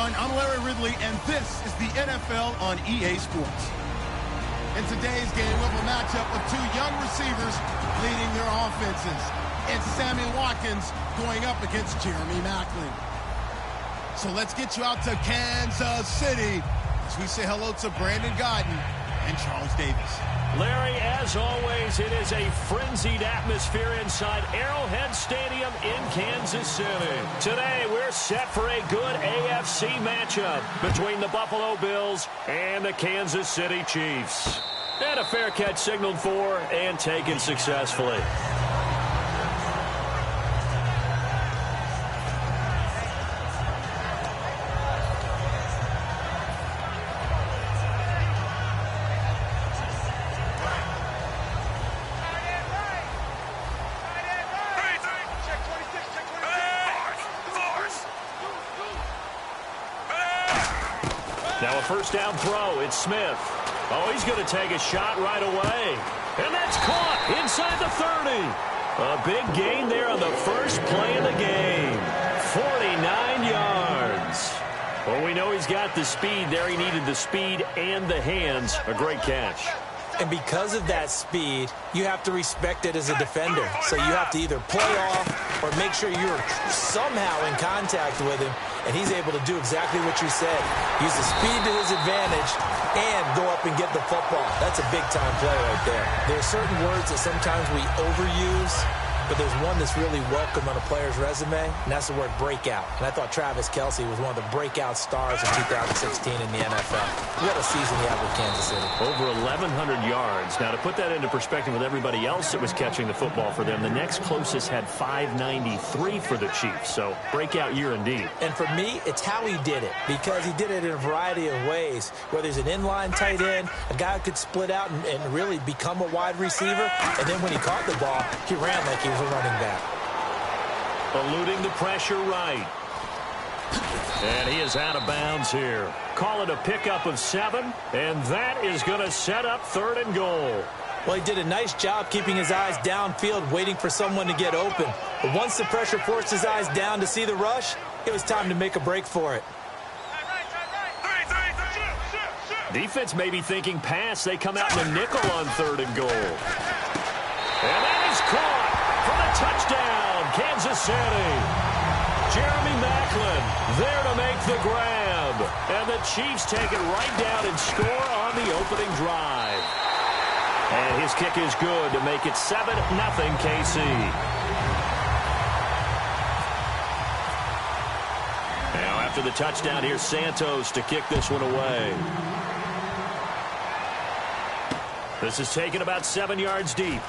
everyone. I'm Larry Ridley, and this is the NFL on EA Sports. In today's game, we have a matchup of two young receivers leading their offenses. It's Sammy Watkins going up against Jeremy Maclin. So let's get you out to Kansas City as we say hello to Brandon Gaudin and Charles Davis. Larry, as always, it is a frenzied atmosphere inside Arrowhead Stadium in Kansas City. Today, we're set for a good AFC matchup between the Buffalo Bills and the Kansas City Chiefs. And a fair catch signaled for and taken successfully. Now a first down throw. It's Smith. Oh, he's going to take a shot right away. And that's caught inside the 30. A big gain there on the first play of the game. 49 yards. Well, we know he's got the speed there. He needed the speed and the hands. A great catch. And because of that speed, you have to respect it as a defender. So you have to either play off or make sure you're somehow in contact with him. And he's able to do exactly what you said. Use the speed to his advantage and go up and get the football. That's a big-time play right there. There are certain words that sometimes we overuse, but there's one that's really welcome on a player's resume, and that's the word breakout. And I thought Travis Kelce was one of the breakout stars of 2016 in the NFL. What a season he had with Kansas City. Over 1,100 yards. Now, to put that into perspective with everybody else that was catching the football for them, the next closest had 593 for the Chiefs. So, breakout year indeed. And for me, it's how he did it, because he did it in a variety of ways. Whether he's an inline tight end, a guy who could split out and really become a wide receiver, and then when he caught the ball, he ran like he was a running back. Eluding the pressure right. And he is out of bounds here. Call it a pickup of 7, and that is going to set up 3rd and goal. Well, he did a nice job keeping his eyes downfield, waiting for someone to get open. But once the pressure forced his eyes down to see the rush, it was time to make a break for it. Defense may be thinking pass. They come out in a nickel on 3rd and goal. And that is caught for the touchdown, Kansas City. Jeremy Maclin there to make the grab. And the Chiefs take it right down and score on the opening drive. And his kick is good to make it 7-0 KC. Now after the touchdown, here's Santos to kick this one away. This is taken about 7 yards deep.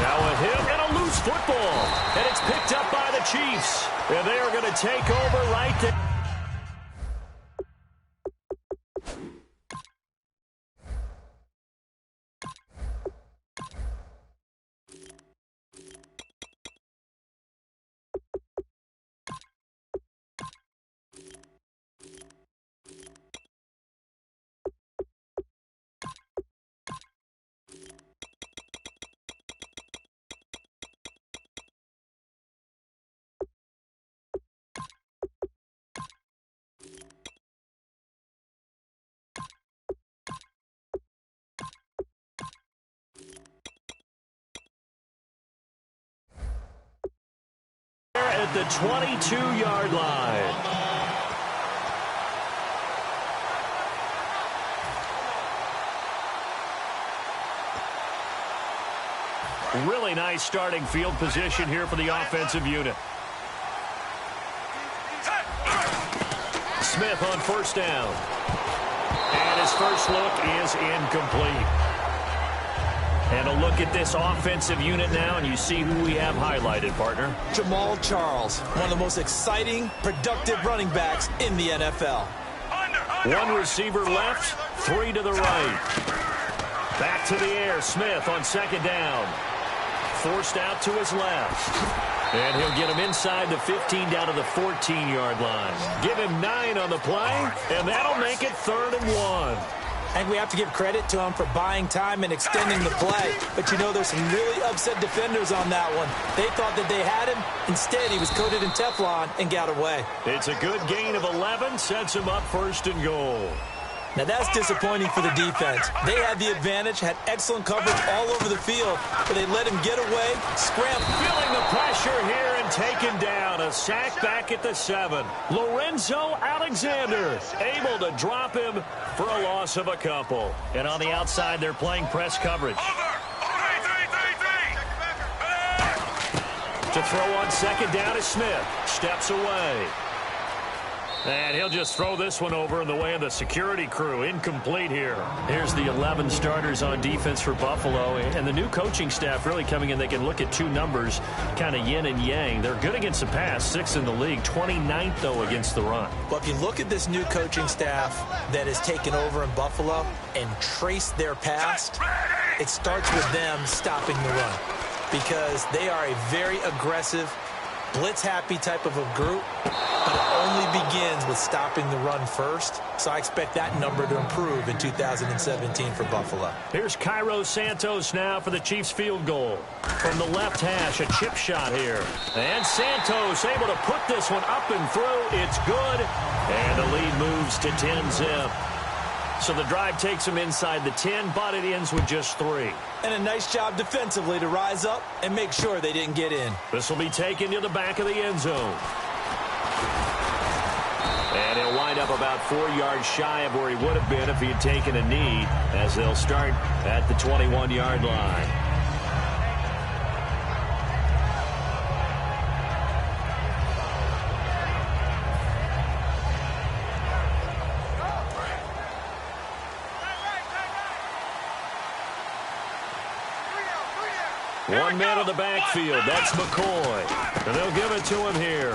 Now a hit and a loose football. And it's picked up by the Chiefs. And they are going to take over right there. At the 22-yard line. Really nice starting field position here for the offensive unit. Smith on first down. And his first look is incomplete. And a look at this offensive unit now, and you see who we have highlighted, partner. Jamal Charles, one of the most exciting, productive running backs in the NFL. One receiver left, 3 to the right. Back to the air, Smith on second down. Forced out to his left. And he'll get him inside the 15 down to the 14-yard line. Give him 9 on the play, and that'll make it 3rd and 1. And we have to give credit to him for buying time and extending the play. But you know, there's some really upset defenders on that one. They thought that they had him. Instead, he was coated in Teflon and got away. It's a good gain of 11, sets him up 1st and goal. Now, that's disappointing for the defense. They had the advantage, had excellent coverage all over the field, but they let him get away, scramble. Feeling the pressure here and taken down. A sack back at the 7. Lorenzo Alexander able to drop him for a loss of a couple. And on the outside, they're playing press coverage. To throw on 2nd down is Smith. Steps away. And he'll just throw this one over in the way of the security crew. Incomplete here. Here's the 11 starters on defense for Buffalo. And the new coaching staff really coming in. They can look at 2 numbers, kind of yin and yang. They're good against the pass, 6th in the league, 29th, though, against the run. Well, if you look at this new coaching staff that has taken over in Buffalo and trace their past, it starts with them stopping the run. Because they are a very aggressive, blitz-happy type of a group, but it only begins with stopping the run first. So I expect that number to improve in 2017 for Buffalo. Here's Cairo Santos now for the Chiefs field goal. From the left hash, a chip shot here. And Santos able to put this one up and through. It's good. And the lead moves to 10-zip. So the drive takes him inside the 10, but it ends with just 3. And a nice job defensively to rise up and make sure they didn't get in. This will be taken to the back of the end zone. And he'll wind up about 4 yards shy of where he would have been if he had taken a knee, as they'll start at the 21-yard line. One man on the backfield. That's McCoy. And they'll give it to him here.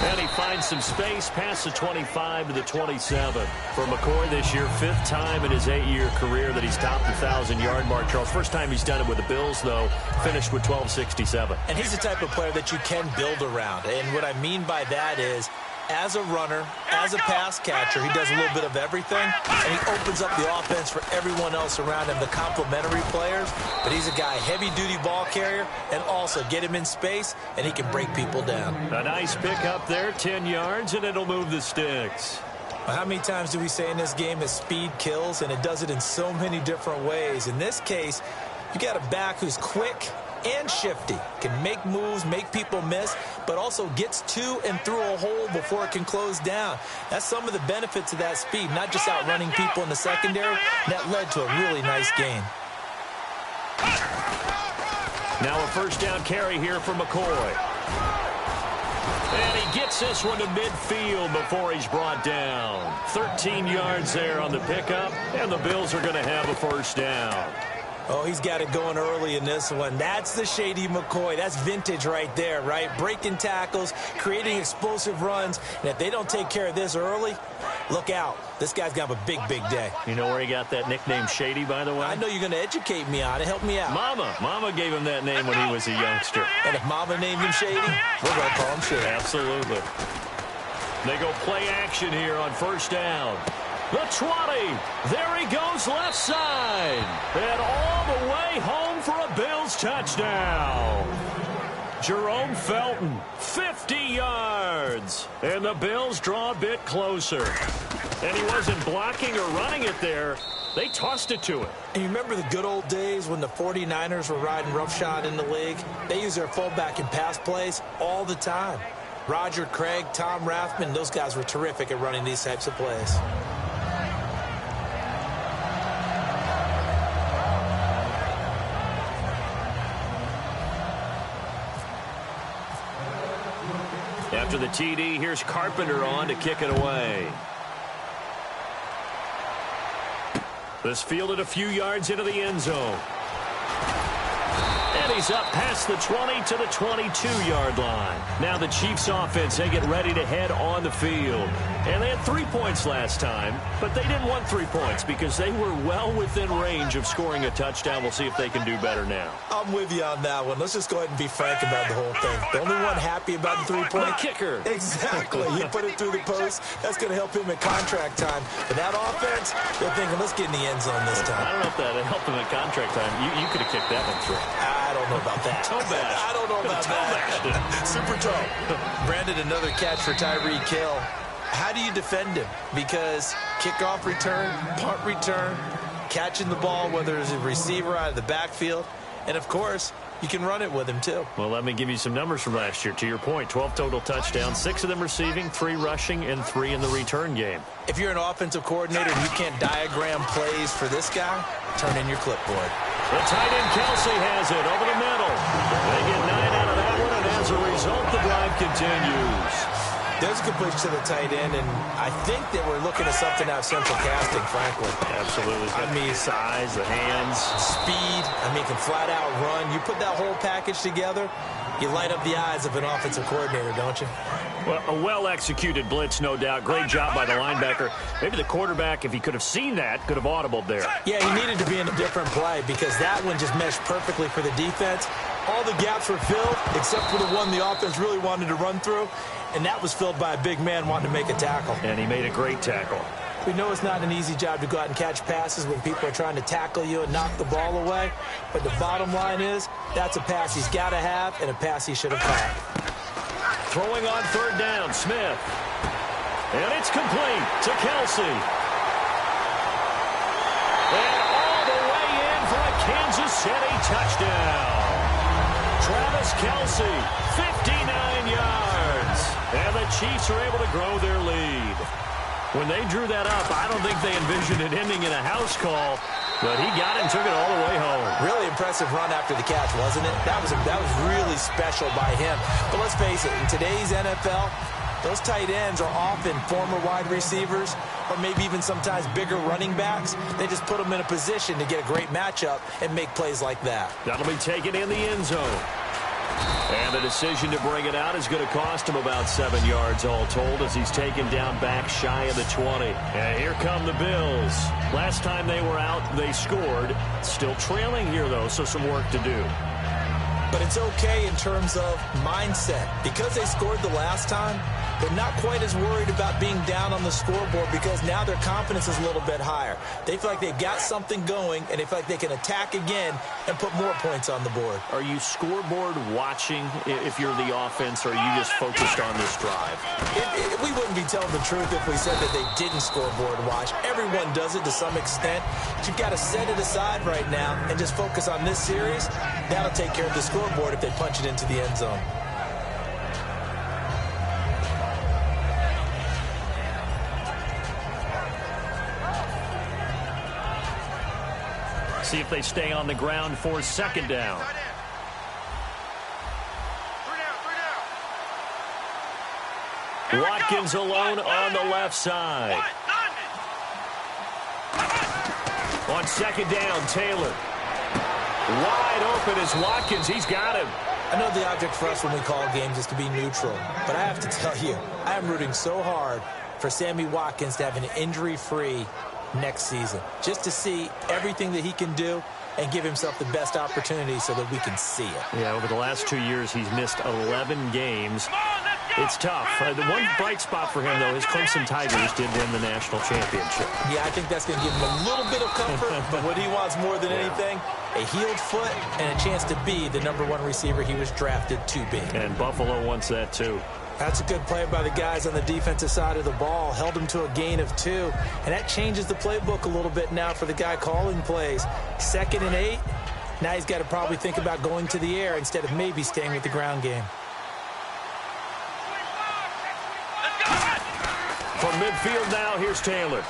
And he finds some space past the 25 to the 27. For McCoy this year, 5th time in his 8-year career that he's topped the 1,000-yard mark. Charles, first time he's done it with the Bills, though, finished with 1267. And he's the type of player that you can build around. And what I mean by that is, as a runner, as a pass catcher, he does a little bit of everything, and he opens up the offense for everyone else around him, the complementary players. But he's a guy, heavy-duty ball carrier, and also get him in space, and he can break people down. A nice pick up there, 10 yards, and it'll move the sticks. Well, how many times do we say in this game that speed kills, and it does it in so many different ways? In this case, you got a back who's quick and shifty, can make moves, make people miss, but also gets to and through a hole before it can close down. That's some of the benefits of that speed, not just outrunning people in the secondary. That led to a really nice gain. Now a 1st down carry here for McCoy. And he gets this one to midfield before he's brought down. 13 yards there on the pickup, and the Bills are going to have a 1st down. Oh, he's got it going early in this one. That's the shady McCoy. That's vintage right there, right? Breaking tackles, creating explosive runs. And if they don't take care of this early, look out. This guy's going to have a big, big day. You know where he got that nickname Shady, by the way? I know you're going to educate me on it. Help me out. Mama gave him that name when he was a youngster. And if Mama named him Shady, we're going to call him Shady. Absolutely. They go play action here on 1st down. The 20. There he goes left side. And all the way home for a Bills touchdown. Jerome Felton, 50 yards. And the Bills draw a bit closer. And he wasn't blocking or running it there. They tossed it to him. And you remember the good old days when the 49ers were riding roughshod in the league? They used their fullback in pass plays all the time. Roger Craig, Tom Rathman, those guys were terrific at running these types of plays. After the TD, here's Carpenter on to kick it away. This fielded a few yards into the end zone. And he's up past the 20 to the 22-yard line. Now the Chiefs offense, they get ready to head on the field. And they had 3 points last time, but they didn't want 3 points because they were well within range of scoring a touchdown. We'll see if they can do better now. I'm with you on that one. Let's just go ahead and be frank about the whole thing. The only one happy about the 3-point. The kicker. Exactly. He put it through the post. That's going to help him at contract time. But that offense, they're thinking, let's get in the end zone this time. I don't know if that helped him at contract time. You could have kicked that one through. I don't know about that. Toe bash. I don't know about that. Super toe. Brandon, another catch for Tyreek Hill. How do you defend him? Because kickoff return, punt return, catching the ball, whether it's a receiver out of the backfield, and, of course, you can run it with him, too. Well, let me give you some numbers from last year. To your point, 12 total touchdowns, 6 of them receiving, 3 rushing, and 3 in the return game. If you're an offensive coordinator and you can't diagram plays for this guy, turn in your clipboard. The tight end Kelsey has it over the middle. They get 9 out of that one, and as a result, the drive continues. There's a completion to the tight end, and I think that we're looking at something out of central casting, frankly. Absolutely. I mean, size, the hands. Speed. I mean, can flat out run. You put that whole package together, you light up the eyes of an offensive coordinator, don't you? Well, a well-executed blitz, no doubt. Great job by the linebacker. Maybe the quarterback, if he could have seen that, could have audibled there. Yeah, he needed to be in a different play because that one just meshed perfectly for the defense. All the gaps were filled except for the one the offense really wanted to run through, and that was filled by a big man wanting to make a tackle. And he made a great tackle. We know it's not an easy job to go out and catch passes when people are trying to tackle you and knock the ball away, but the bottom line is that's a pass he's got to have and a pass he should have caught. Throwing on third down, Smith. And it's complete to Kelsey. And all the way in for a Kansas City touchdown. Travis Kelsey, 59 yards. And the Chiefs are able to grow their lead. When they drew that up, I don't think they envisioned it ending in a house call, but he got it and took it all the way home. Really impressive run after the catch, wasn't it? That was really special by him. But let's face it, in today's NFL, those tight ends are often former wide receivers or maybe even sometimes bigger running backs. They just put them in a position to get a great matchup and make plays like that. That'll be taken in the end zone. And the decision to bring it out is going to cost him about 7 yards all told as he's taken down back shy of the 20. And here come the Bills. Last time they were out, they scored. Still trailing here, though, so some work to do. But it's okay in terms of mindset. Because they scored the last time, they're not quite as worried about being down on the scoreboard because now their confidence is a little bit higher. They feel like they've got something going, and they feel like they can attack again and put more points on the board. Are you scoreboard watching if you're the offense, or are you just focused on this drive? We wouldn't be telling the truth if we said that they didn't scoreboard watch. Everyone does it to some extent. But you've got to set it aside right now and just focus on this series. That'll take care of the scoreboard if they punch it into the end zone. See if they stay on the ground for second down. Watkins alone on the left side. On second down, Taylor. Wide open is Watkins. He's got him. I know the object for us when we call games is to be neutral, but I have to tell you, I am rooting so hard for Sammy Watkins to have an injury-free next season, just to see everything that he can do and give himself the best opportunity so that we can see it. Yeah, over the last 2 years, he's missed 11 games. It's tough. The one bright spot for him, though, is Clemson Tigers did win the national championship. Yeah, I think that's going to give him a little bit of comfort, but what he wants more than anything, a healed foot and a chance to be the #1 receiver he was drafted to be. And Buffalo wants that, too. That's a good play by the guys on the defensive side of the ball. Held him to a gain of 2. And that changes the playbook a little bit now for the guy calling plays. 2nd and 8. Now he's got to probably think about going to the air instead of maybe staying with the ground game. From midfield now, here's Taylor.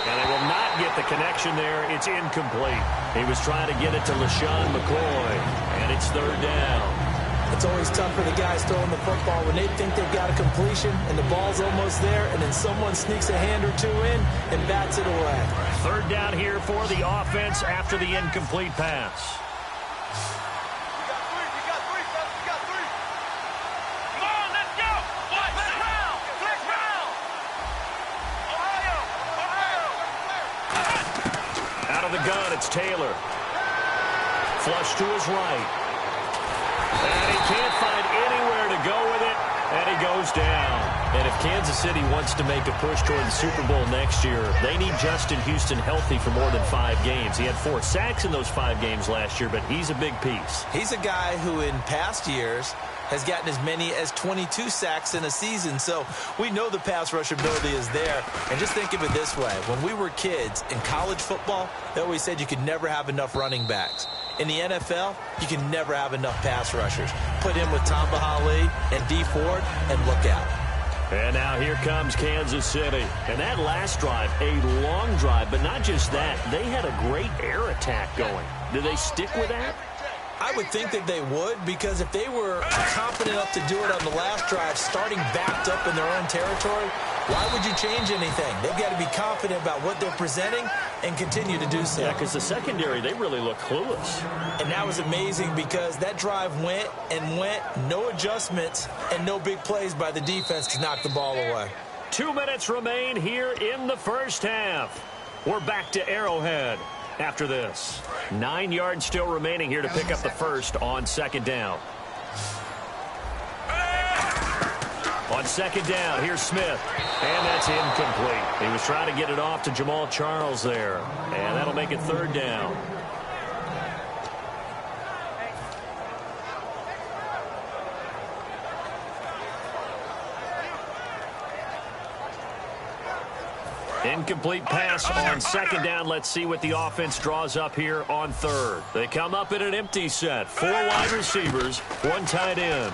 And they will not get the connection there. It's incomplete. He was trying to get it to LaShawn McCoy. And it's third down. It's always tough for the guys throwing the football when they think they've got a completion and the ball's almost there, and then someone sneaks a hand or 2 in and bats it away. Third down here for the offense after the incomplete pass. Out of the gun, it's Taylor. Flush to his right. And he can't find anywhere to go with it, and he goes down. And if Kansas City wants to make a push toward the Super Bowl next year, they need Justin Houston healthy for more than 5 games. He had 4 sacks in those 5 games last year, but he's a big piece. He's a guy who in past years has gotten as many as 22 sacks in a season. So we know the pass rush ability is there. And just think of it this way. When we were kids in college football, they always said you could never have enough running backs. In the NFL, you can never have enough pass rushers. Put in with Tamba Hali and D Ford, and look out. And now here comes Kansas City. And that last drive, a long drive, but not just that. They had a great air attack going. Do they stick with that? I would think that they would, because if they were confident enough to do it on the last drive, starting backed up in their own territory, why would you change anything? They've got to be confident about what they're presenting and continue to do so. Yeah, because the secondary, they really look clueless. And that was amazing because that drive went and went, no adjustments, and no big plays by the defense to knock the ball away. 2 minutes remain here in the first half. We're back to Arrowhead after this. 9 yards still remaining here to pick up the first on second down. On second down, here's Smith. And that's incomplete. He was trying to get it off to Jamal Charles there. And that'll make it third down. Incomplete pass on second down. Let's see what the offense draws up here on third. They come up in an empty set. 4 wide receivers, 1 tight end.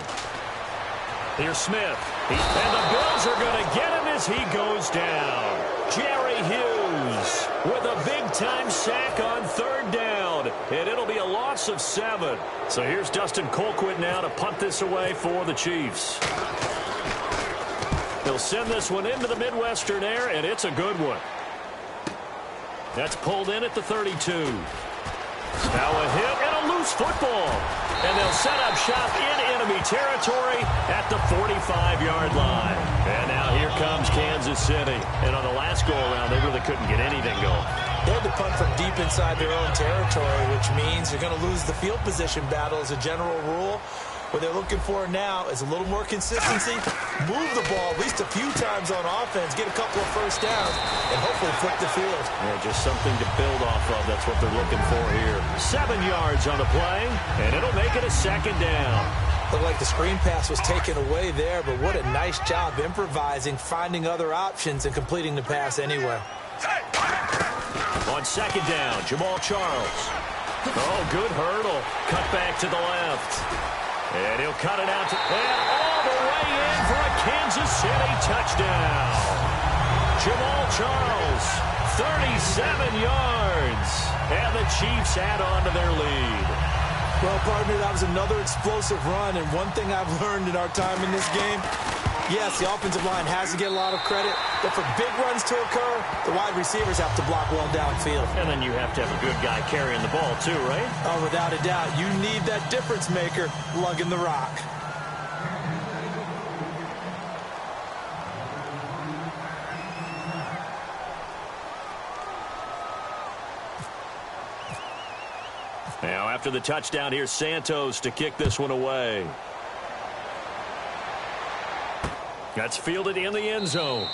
Here's Smith. And the Bills are going to get him as he goes down. Jerry Hughes with a big-time sack on third down. And it'll be a loss of 7. So here's Dustin Colquitt now to punt this away for the Chiefs. He'll send this one into the Midwestern air, and it's a good one. That's pulled in at the 32. Now a hit and a loose football. And they'll set up shop in enemy territory at the 45-yard line. And now here comes Kansas City. And on the last go-around, they really couldn't get anything going. They had to punt from deep inside their own territory, which means you're going to lose the field position battle as a general rule. What they're looking for now is a little more consistency, move the ball at least a few times on offense, get a couple of first downs, and hopefully flip the field. Yeah, just something to build off of. That's what they're looking for here. 7 yards on the play, and it'll make it a second down. Looked like the screen pass was taken away there, but what a nice job improvising, finding other options, and completing the pass anyway. On second down, Jamal Charles. Oh, good hurdle. Cut back to the left. And he'll cut it out to, and all the way in for a Kansas City touchdown. Jamal Charles, 37 yards. And the Chiefs add on to their lead. Well, partner, that was another explosive run. And one thing I've learned in our time in this game, yes, the offensive line has to get a lot of credit, but for big runs to occur, the wide receivers have to block well downfield. And then you have to have a good guy carrying the ball too, right? Oh, without a doubt. You need that difference maker lugging the rock. Now, after the touchdown, here's Santos to kick this one away. That's fielded in the end zone.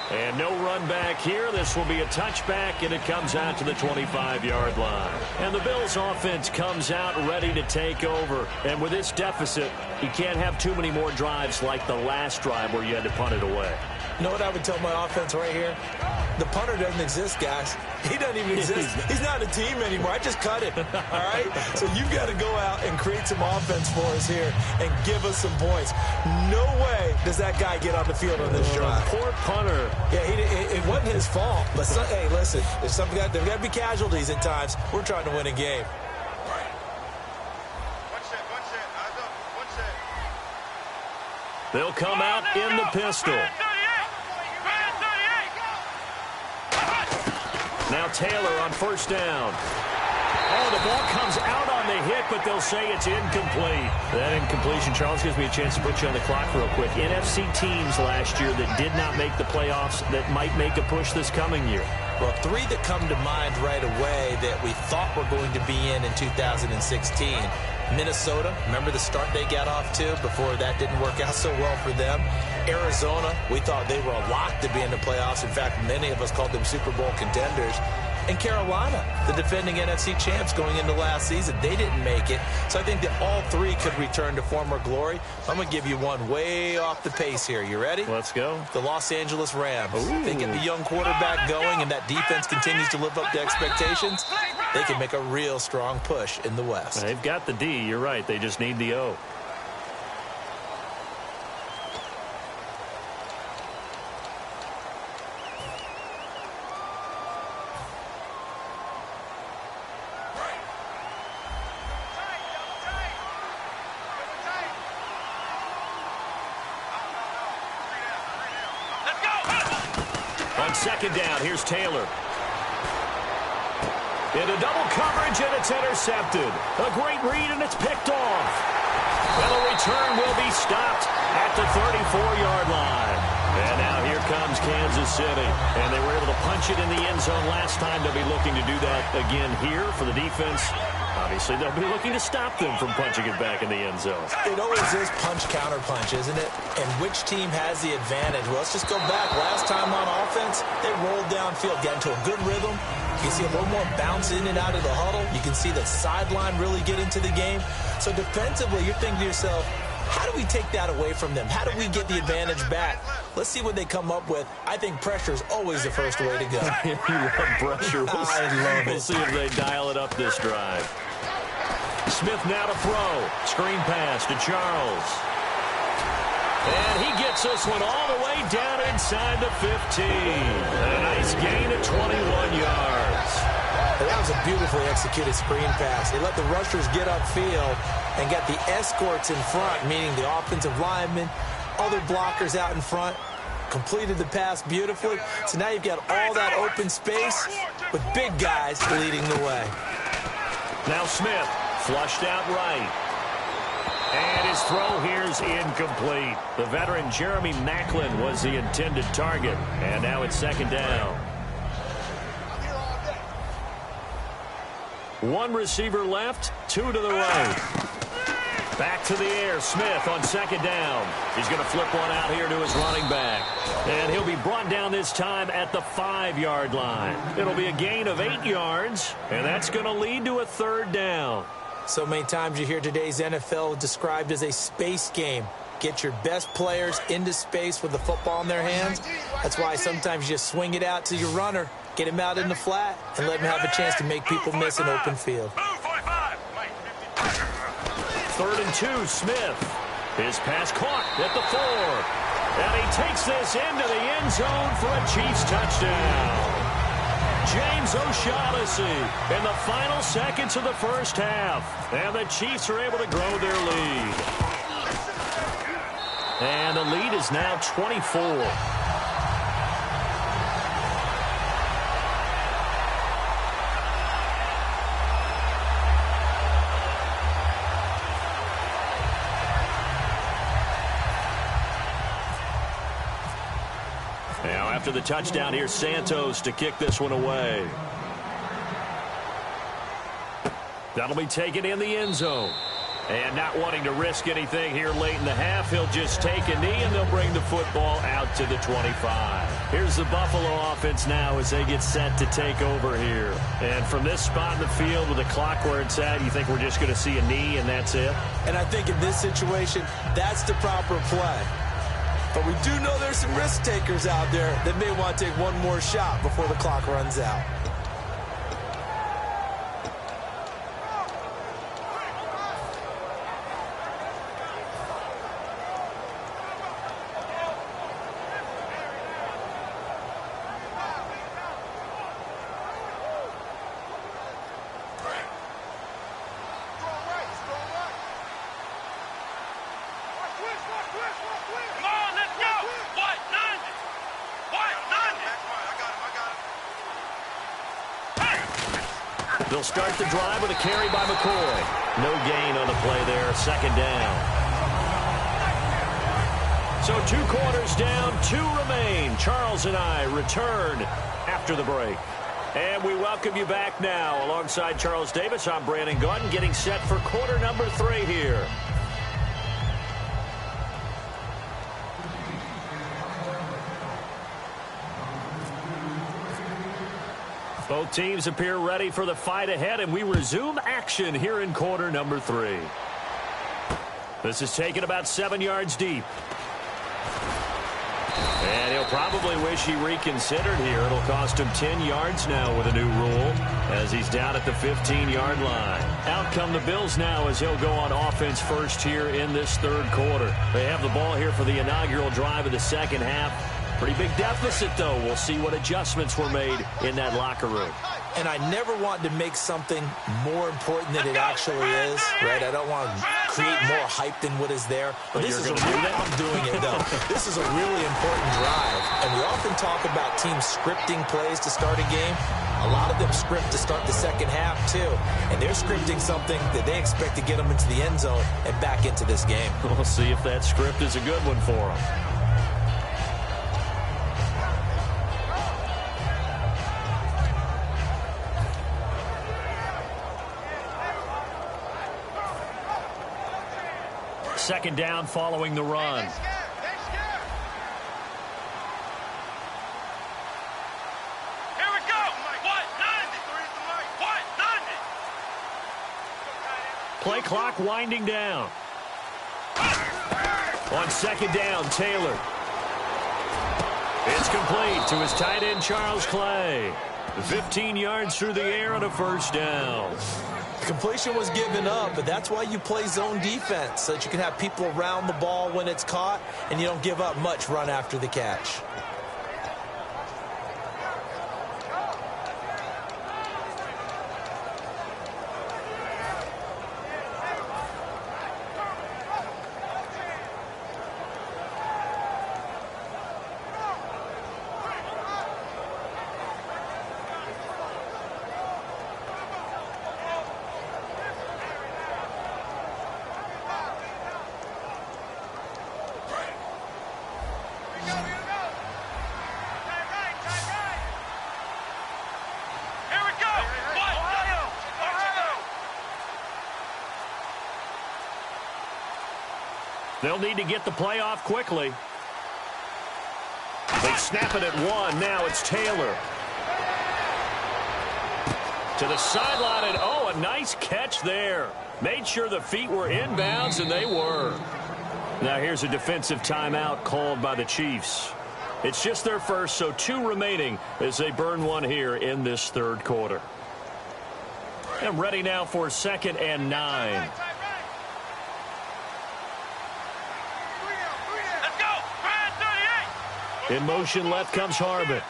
And no run back here. This will be a touchback, and it comes out to the 25-yard line. And the Bills' offense comes out ready to take over. And with this deficit, you can't have too many more drives like the last drive where you had to punt it away. You know what I would tell my offense right here? The punter doesn't exist, guys. He doesn't even exist. He's not a team anymore. I just cut him, all right? So you've got to go out and create some offense for us here and give us some points. No way does that guy get on the field on this drive. Poor punter. Yeah, it wasn't his fault. But, hey, listen, there's got to be casualties at times. We're trying to win a game. They'll come out in the pistol. Now Taylor on first down. Oh, the ball comes out on the hit, but they'll say it's incomplete. That incompletion, Charles, gives me a chance to put you on the clock real quick. NFC teams last year that did not make the playoffs that might make a push this coming year. Well, three that come to mind right away that we thought were going to be in 2016. Minnesota, remember the start they got off to before that didn't work out so well for them. Arizona, we thought they were a lock to be in the playoffs. In fact, many of us called them Super Bowl contenders. And Carolina, the defending NFC champs going into last season, they didn't make it. So I think that all three could return to former glory. I'm going to give you one way off the pace here. You ready? Let's go. The Los Angeles Rams. Ooh. They get the young quarterback going, and that defense continues to live up to expectations. They can make a real strong push in the West. They've got the D. You're right. They just need the O. Second down, here's Taylor. Into double coverage, and it's intercepted. A great read, and it's picked off. And the return will be stopped at the 34-yard line. And now here comes Kansas City. And they were able to punch it in the end zone last time. They'll be looking to do that again here for the defense. Obviously, they'll be looking to stop them from punching it back in the end zone. It always is punch-counter-punch, isn't it? And which team has the advantage? Well, let's just go back. Last time on offense, they rolled downfield, got into a good rhythm. You can see a little more bounce in and out of the huddle. You can see the sideline really get into the game. So defensively, you're thinking to yourself, how do we take that away from them? How do we get the advantage back? Let's see what they come up with. I think pressure is always the first way to go. You love pressure. I love it. We'll see if they dial it up this drive. Smith now to throw. Screen pass to Charles. And he gets this one all the way down inside the 15. A nice gain of 21 yards. That was a beautifully executed screen pass. They let the rushers get upfield and got the escorts in front, meaning the offensive linemen, other blockers out in front, completed the pass beautifully. So now you've got all that open space with big guys leading the way. Now Smith, flushed out right. And his throw here's incomplete. The veteran Jeremy Maclin was the intended target. And now it's second down. One receiver left, two to the right. Back to the air, Smith on second down. He's going to flip one out here to his running back. And he'll be brought down this time at the 5-yard line. It'll be a gain of 8 yards, and that's going to lead to a third down. So many times you hear today's NFL described as a space game. Get your best players into space with the football in their hands. That's why sometimes you just swing it out to your runner, get him out in the flat, and let him have a chance to make people miss an open field. 3rd and 2, Smith. His pass caught at the 4. And he takes this into the end zone for a Chiefs touchdown. James O'Shaughnessy in the final seconds of the first half. And the Chiefs are able to grow their lead. And the lead is now 24. Now after the touchdown, here's Santos to kick this one away. That'll be taken in the end zone. And not wanting to risk anything here late in the half, he'll just take a knee, and they'll bring the football out to the 25. Here's the Buffalo offense now as they get set to take over here. And from this spot in the field with the clock where it's at, you think we're just going to see a knee and that's it? And I think in this situation, that's the proper play. But we do know there's some risk takers out there that may want to take one more shot before the clock runs out. They'll start the drive with a carry by McCoy. No gain on the play there, second down. So 2 quarters down, 2 remain. Charles and I return after the break. And we welcome you back now. Alongside Charles Davis, I'm Brandon Gaudin, getting set for quarter number 3 here. Both teams appear ready for the fight ahead, and we resume action here in quarter number 3. This is taken about 7 yards deep. And he'll probably wish he reconsidered here. It'll cost him 10 yards now with a new rule as he's down at the 15-yard line. Out come the Bills now as he'll go on offense first here in this third quarter. They have the ball here for the inaugural drive of the second half. Pretty big deficit, though. We'll see what adjustments were made in that locker room. And I never want to make something more important than it actually is, right? I don't want to create more hype than what is there. But this is I'm doing it, though. This is a really important drive. And we often talk about teams scripting plays to start a game. A lot of them script to start the second half, too. And they're scripting something that they expect to get them into the end zone and back into this game. We'll see if that script is a good one for them. Second down following the run. Here we go. Play clock winding down. On second down, Taylor. It's complete to his tight end, Charles Clay. 15 yards through the air on a first down. Completion was given up, but that's why you play zone defense, so that you can have people around the ball when it's caught, and you don't give up much run after the catch. They'll need to get the play off quickly. They snap it at 1. Now it's Taylor. To the sideline, and oh, a nice catch there. Made sure the feet were inbounds, and they were. Now here's a defensive timeout called by the Chiefs. It's just their first, so 2 remaining as they burn one here in this third quarter. And ready now for 2nd and 9. In motion left comes Harmon.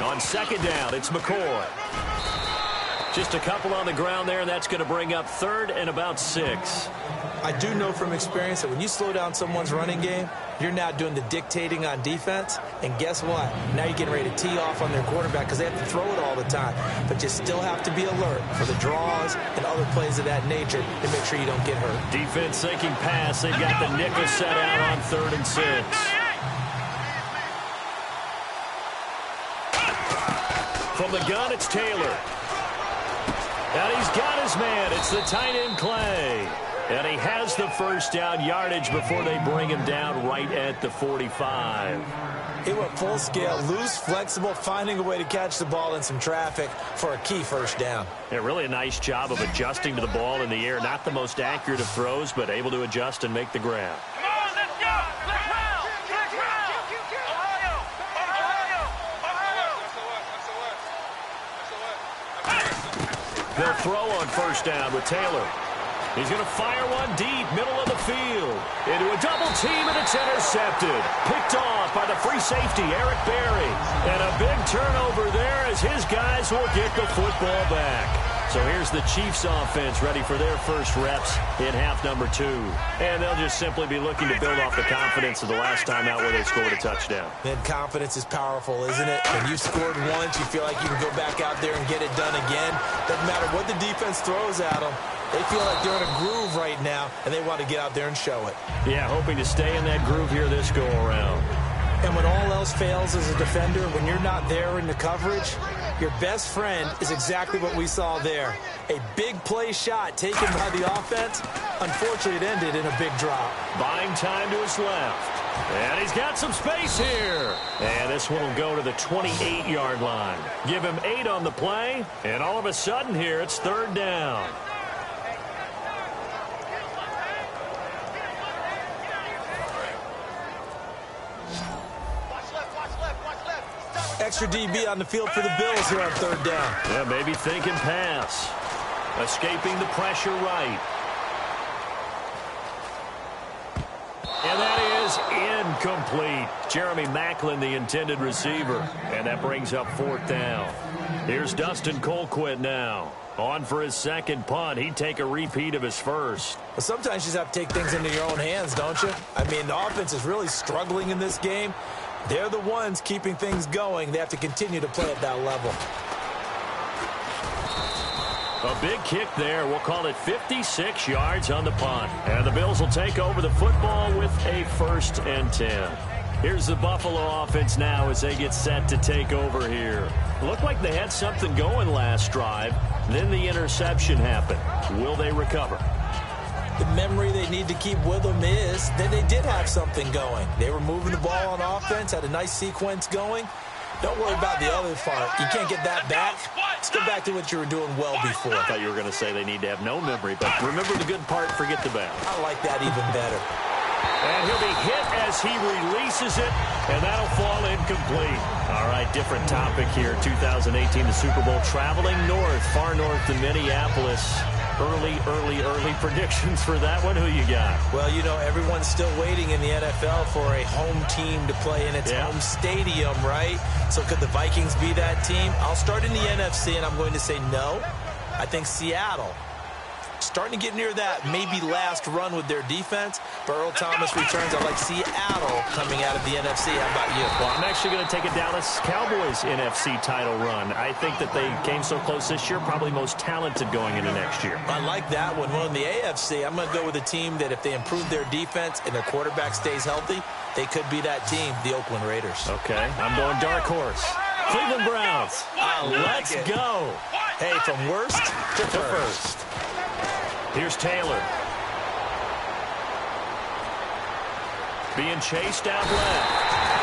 On second down, it's McCoy. Just a couple on the ground there, and that's going to bring up 3rd and about 6. I do know from experience that when you slow down someone's running game, you're now doing the dictating on defense. And guess what? Now you're getting ready to tee off on their quarterback because they have to throw it all the time. But you still have to be alert for the draws and other plays of that nature to make sure you don't get hurt. Defense sinking pass. They've got the nickel set out on 3rd and 6. From the gun, it's Taylor. And he's got his man. It's the tight end, Clay. And he has the first down yardage before they bring him down right at the 45. He went full scale, loose, flexible, finding a way to catch the ball in some traffic for a key first down. Yeah, really a nice job of adjusting to the ball in the air. Not the most accurate of throws, but able to adjust and make the grab. Come on, let's go. Let's round. Let's round. Ohio. They'll throw on first down with Taylor. He's going to fire one deep, middle of the field. Into a double team, and it's intercepted. Picked off by the free safety, Eric Berry. And a big turnover there as his guys will get the football back. So here's the Chiefs offense ready for their first reps in half number 2. And they'll just simply be looking to build off the confidence of the last time out where they scored a touchdown. Man, confidence is powerful, isn't it? When you've scored once, you feel like you can go back out there and get it done again. Doesn't matter what the defense throws at them. They feel like they're in a groove right now, and they want to get out there and show it. Yeah, hoping to stay in that groove here this go-around. And when all else fails as a defender, when you're not there in the coverage, your best friend is exactly what we saw there. A big play shot taken by the offense. Unfortunately, it ended in a big drop. Buying time to his left. And he's got some space here. And this one will go to the 28-yard line. Give him 8 on the play. And all of a sudden here, it's 3rd down. Extra DB on the field for the Bills here on 3rd down. Yeah, maybe thinking pass. Escaping the pressure right. And that is incomplete. Jeremy Maclin, the intended receiver. And that brings up 4th down. Here's Dustin Colquitt now. On for his second punt. He'd take a repeat of his first. Well, sometimes you just have to take things into your own hands, don't you? I mean, the offense is really struggling in this game. They're the ones keeping things going. They have to continue to play at that level. A big kick there. We'll call it 56 yards on the punt. And the Bills will take over the football with a 1st and 10. Here's the Buffalo offense now as they get set to take over here. Looked like they had something going last drive. Then the interception happened. Will they recover? The memory they need to keep with them is that they did have something going. They were moving the ball on offense, had a nice sequence going. Don't worry about the other part. You can't get that back. Let's go back to what you were doing well before. I thought you were going to say they need to have no memory, but remember the good part, forget the bad. I like that even better. And he'll be hit as he releases it, and that'll fall incomplete. All right, different topic here. 2018, the Super Bowl, traveling north, far north to Minneapolis. Early predictions for that one. Who you got? Well, you know, everyone's still waiting in the NFL for a home team to play in its home stadium, right? So could the Vikings be that team? I'll start in the NFC, and I'm going to say no. I think Seattle. Starting to get near that maybe last run with their defense. But Earl Thomas returns. I like Seattle coming out of the NFC. How about you? Well, I'm actually going to take a Dallas Cowboys NFC title run. I think that they came so close this year, probably most talented going into next year. I like that one. Well, in the AFC, I'm going to go with a team that if they improve their defense and their quarterback stays healthy, they could be that team, the Oakland Raiders. Okay, I'm going dark horse. Cleveland Browns. Let's go. Hey, from worst to first. Here's Taylor. Being chased out left.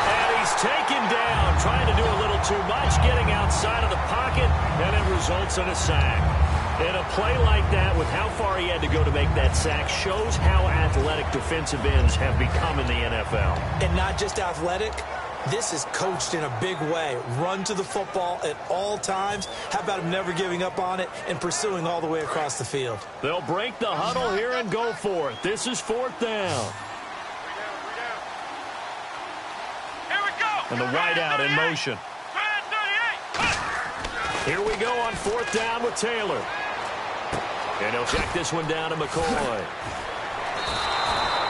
And he's taken down, trying to do a little too much, getting outside of the pocket, and it results in a sack. And a play like that, with how far he had to go to make that sack, shows how athletic defensive ends have become in the NFL. And not just athletic. This is coached in a big way. Run to the football at all times. How about him never giving up on it and pursuing all the way across the field? They'll break the huddle here and go for it. This is 4th down. Here we go. And the wideout in motion. Here we go on 4th down with Taylor. And he'll check this one down to McCoy.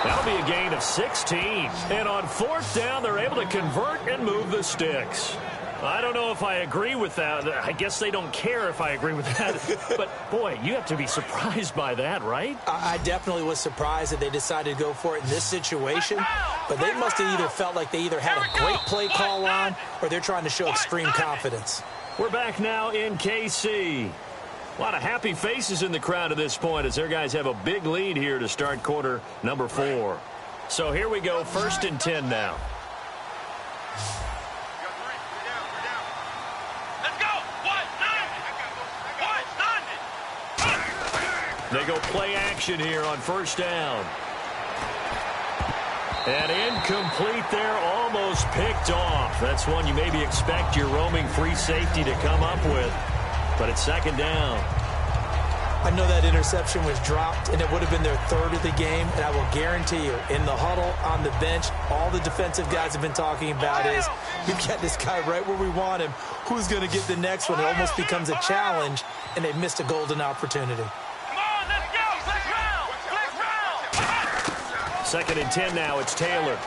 That'll be a gain of 16. And on 4th down, they're able to convert and move the sticks. I don't know if I agree with that. I guess they don't care if I agree with that. But, boy, you have to be surprised by that, right? I definitely was surprised that they decided to go for it in this situation. But they must have either felt like they either had a great play call on or they're trying to show extreme confidence. We're back now in KC. A lot of happy faces in the crowd at this point as their guys have a big lead here to start quarter number 4. So here we go, 1st and 10 now. Let's go. They go play action here on 1st down. And incomplete there, almost picked off. That's one you maybe expect your roaming free safety to come up with. But it's 2nd down. I know that interception was dropped, and it would have been their 3rd of the game. And I will guarantee you, in the huddle, on the bench, all the defensive guys have been talking about is, we've got this guy right where we want him. who's going to get the next one? It almost becomes a challenge, and they've missed a golden opportunity. Come on, let's go. Flick round. Flick round. 2nd and 10 now. It's Taylor.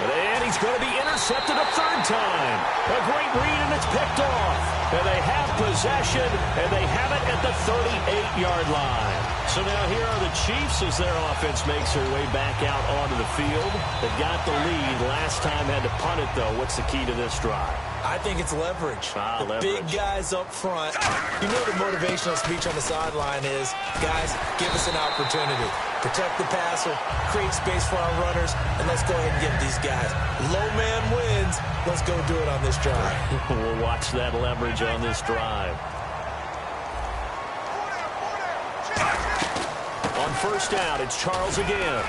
And he's going to be intercepted a 3rd time. A great read, and it's picked off. And they have possession, and they have it at the 38-yard line. So now here are the Chiefs as their offense makes their way back out onto the field. They've got the lead. Last time had to punt it, though. What's the key to this drive? I think it's leverage. The Leverage. big guys up front. You know the motivational speech on the sideline is, guys, give us an opportunity. Protect the passer, create space for our runners, and let's go ahead and give these guys. Low man wins. Let's go do it on this drive. We'll watch that leverage on this drive. On 1st down, it's Charles again.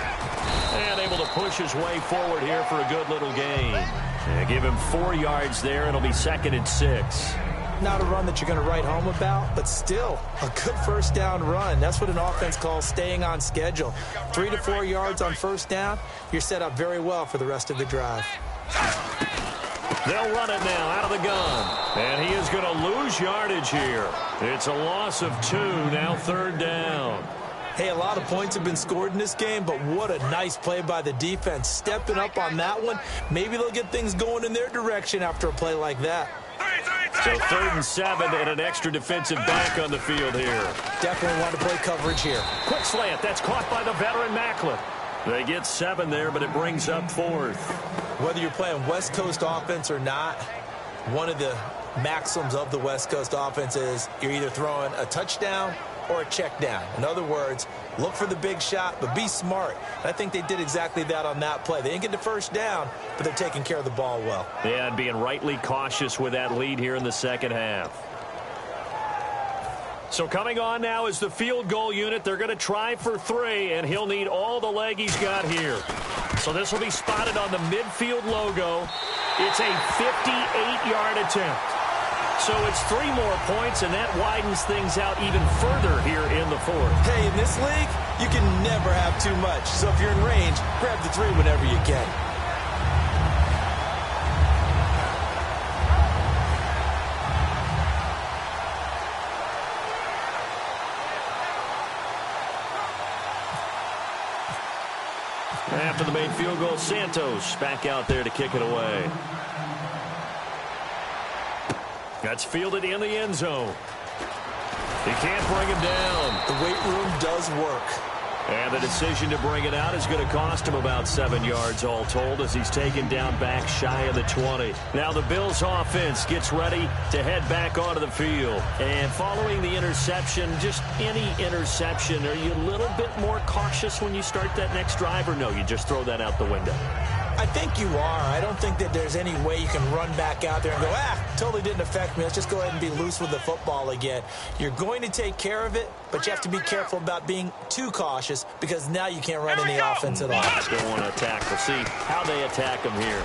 And able to push his way forward here for a good little gain. And give him 4 yards there. It'll be 2nd and 6. Not a run that you're going to write home about, but still a good 1st down run. That's what an offense calls staying on schedule. 3 to 4 yards on 1st down, you're set up very well for the rest of the drive. They'll run it now out of the gun. And he is going to lose yardage here. It's a loss of 2, now 3rd down. Hey, a lot of points have been scored in this game, but what a nice play by the defense. Stepping up on that one, maybe they'll get things going in their direction after a play like that. So 3rd and 7 and an extra defensive back on the field here. Definitely want to play coverage here. Quick slant. That's caught by the veteran Macklin. They get 7 there, but it brings up 4th. Whether you're playing West Coast offense or not, one of the maxims of the West Coast offense is you're either throwing a touchdown or a check down. In other words, look for the big shot, but be smart. And I think they did exactly that on that play. They didn't get the 1st down, but they're taking care of the ball well. Yeah, and being rightly cautious with that lead here in the 2nd half. So coming on now is the field goal unit. They're going to try for 3, and he'll need all the leg he's got here. So this will be spotted on the midfield logo. It's a 58-yard attempt. So it's 3 more points, and that widens things out even further here in the 4th. Hey, in this league, you can never have too much. So if you're in range, grab the 3 whenever you can. After the main field goal, Santos back out there to kick it away. That's fielded in the end zone. He can't bring him down. The weight room does work. And the decision to bring it out is going to cost him about 7 yards all told as he's taken down back shy of the 20. Now the Bills offense gets ready to head back onto the field. And following the interception, just any interception, are you a little bit more cautious when you start that next drive, or no, you just throw that out the window? I think you are. I don't think that there's any way you can run back out there and go, totally didn't affect me. Let's just go ahead and be loose with the football again. You're going to take care of it, but you have to be careful about being too cautious because now you can't run any offense at all. Still want to attack. We'll see how they attack him here.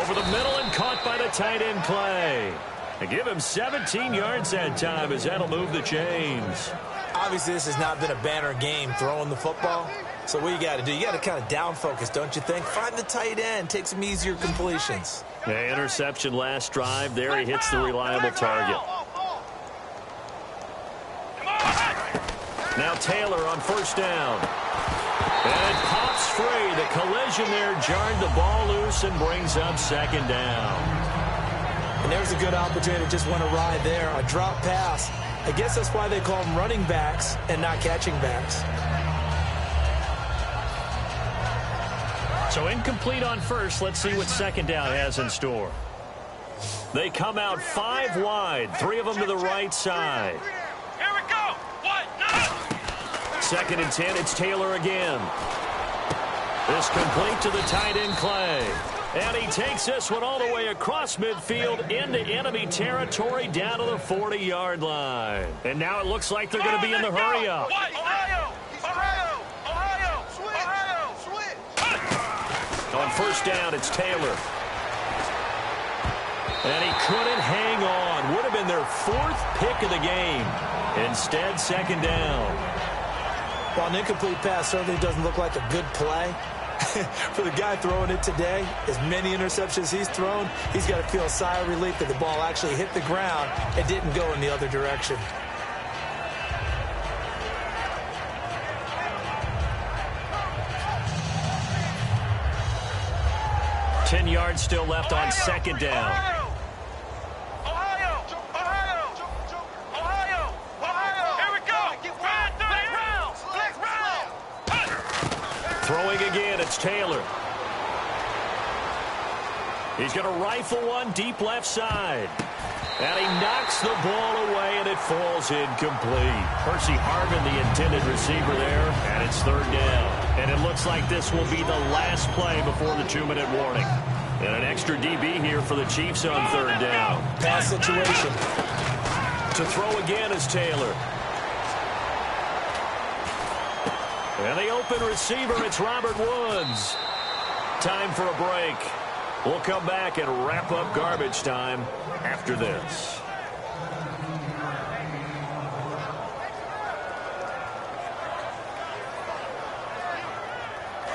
Over the middle and caught by the tight end Clay. They give him 17 yards that time as that'll move the chains. Obviously, this has not been a banner game throwing the football. So what you got to do, you got to kind of down focus, don't you think? Find the tight end, take some easier completions. The interception last drive. There he hits the reliable target. Now Taylor on 1st down. And it pops free. The collision there jarred the ball loose and brings up 2nd down. And there's a good opportunity to just want to ride there. A drop pass. I guess that's why they call them running backs and not catching backs. So incomplete on 1st. Let's see what 2nd down has in store. They come out 5 wide, 3 of them to the right side. Here we go. 2nd and 10, it's Taylor again. This complete to the tight end Clay. And he takes this one all the way across midfield into enemy territory down to the 40-yard line. And now it looks like they're going to be in the hurry-up. Ohio! Ohio! Ohio! Ohio! On 1st down, it's Taylor. And he couldn't hang on. Would have been their 4th pick of the game. Instead, 2nd down. While an incomplete pass certainly doesn't look like a good play, For the guy throwing it today, as many interceptions he's thrown, he's got to feel a sigh of relief that the ball actually hit the ground and didn't go in the other direction. – 10 yards still left on second down. Throwing again, it's Taylor. He's going to rifle one deep left side. And he knocks the ball away, and it falls incomplete. Percy Harvin, the intended receiver there, and it's third down. And it looks like this will be the last play before the 2-minute warning. And an extra DB here for the Chiefs on third down. Pass situation. To throw again is Taylor. And the open receiver, it's Robert Woods. Time for a break. We'll come back and wrap up garbage time after this.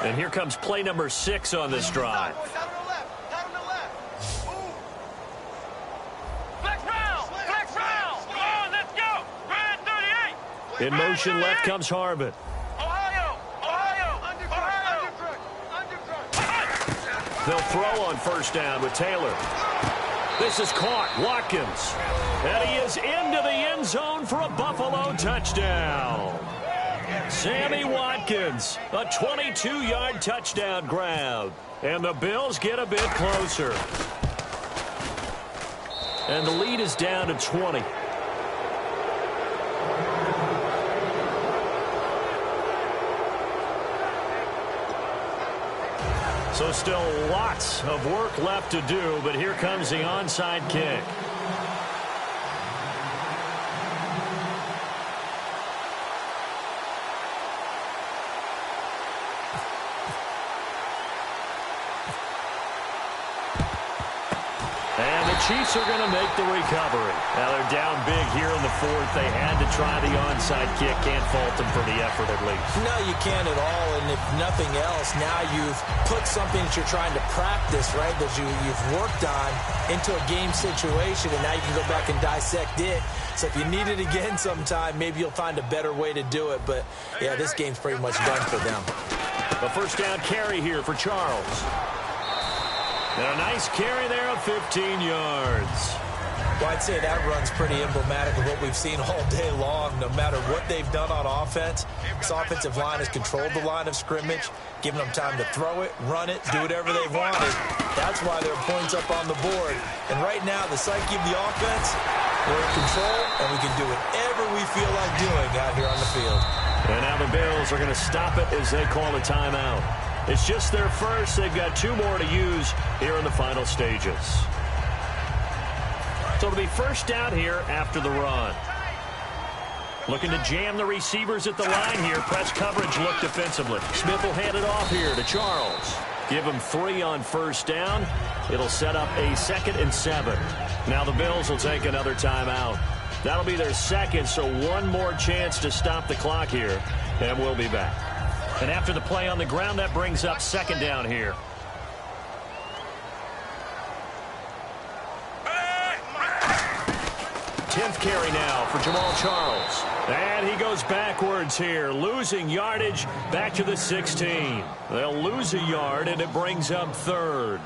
And here comes play number 6 on this drive. In motion left comes Harvin. They'll throw on first down with Taylor. This is caught. Watkins. And he is into the end zone for a Buffalo touchdown. Sammy Watkins, a 22-yard touchdown grab. And the Bills get a bit closer. And the lead is down to 20. So still lots of work left to do, but here comes the onside kick. And the Chiefs are going to make the recovery. Now they're down big here in the fourth. They had to try the onside kick. Can't fault them for the effort at least. No, you can't at all. And if nothing else, now you've put something that you're trying to practice, right, that you've worked on into a game situation, and now you can go back and dissect it. So if you need it again sometime, maybe you'll find a better way to do it. But, yeah, this game's pretty much done for them. A first down carry here for Charles. And a nice carry there of 15 yards. Well, I'd say that run's pretty emblematic of what we've seen all day long. No matter what they've done on offense, this offensive line has controlled the line of scrimmage, giving them time to throw it, run it, do whatever they wanted. That's why there are points up on the board. And right now, the psyche of the offense, we're in control, and we can do whatever we feel like doing out here on the field. And now the Bills are going to stop it as they call a timeout. It's just their first. They've got 2 more to use here in the final stages. So it'll be first down here after the run. Looking to jam the receivers at the line here. Press coverage look defensively. Smith will hand it off here to Charles. Give him 3 on first down. It'll set up a 2nd and 7. Now the Bills will take another timeout. That'll be their second, so 1 more chance to stop the clock here. And we'll be back. And after the play on the ground, that brings up 2nd down here. Tenth carry now for Jamal Charles. And he goes backwards here, losing yardage back to the 16. They'll lose a yard, and it brings up 3rd.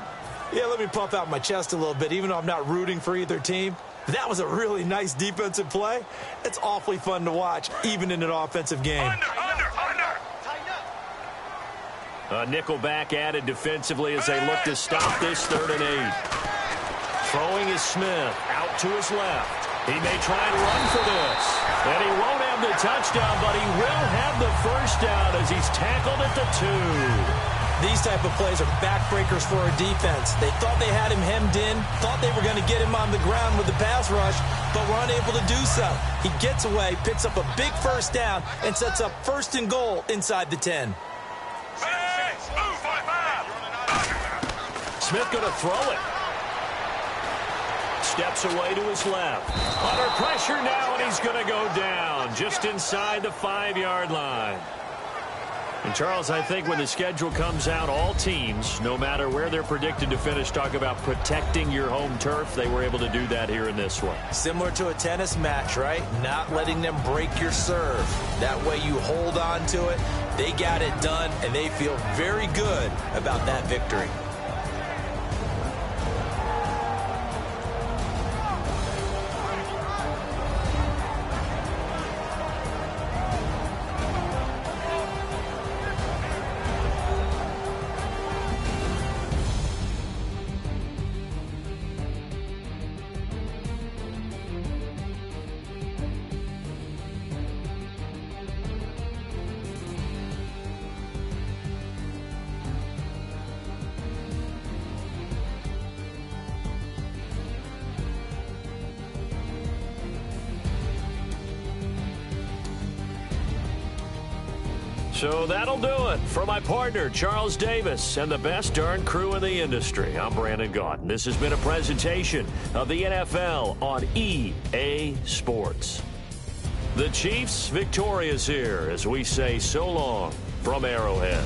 Yeah, let me puff out my chest a little bit, even though I'm not rooting for either team. That was a really nice defensive play. It's awfully fun to watch, even in an offensive game. A nickel back added defensively as they look to stop this 3rd and 8. Throwing is Smith out to his left. He may try and run for this. And he won't have the touchdown, but he will have the first down as he's tackled at the 2. These type of plays are backbreakers for a defense. They thought they had him hemmed in, thought they were going to get him on the ground with the pass rush, but were unable to do so. He gets away, picks up a big first down, and sets up 1st and goal inside the 10. Smith going to throw it. Steps away to his left. Under pressure now, and he's going to go down just inside the 5-yard line. And, Charles, I think when the schedule comes out, all teams, no matter where they're predicted to finish, talk about protecting your home turf. They were able to do that here in this one. Similar to a tennis match, right? Not letting them break your serve. That way you hold on to it. They got it done, and they feel very good about that victory. So that'll do it for my partner, Charles Davis, and the best darn crew in the industry. I'm Brandon Gaudin. This has been a presentation of the NFL on EA Sports. The Chiefs victorious here as we say so long from Arrowhead.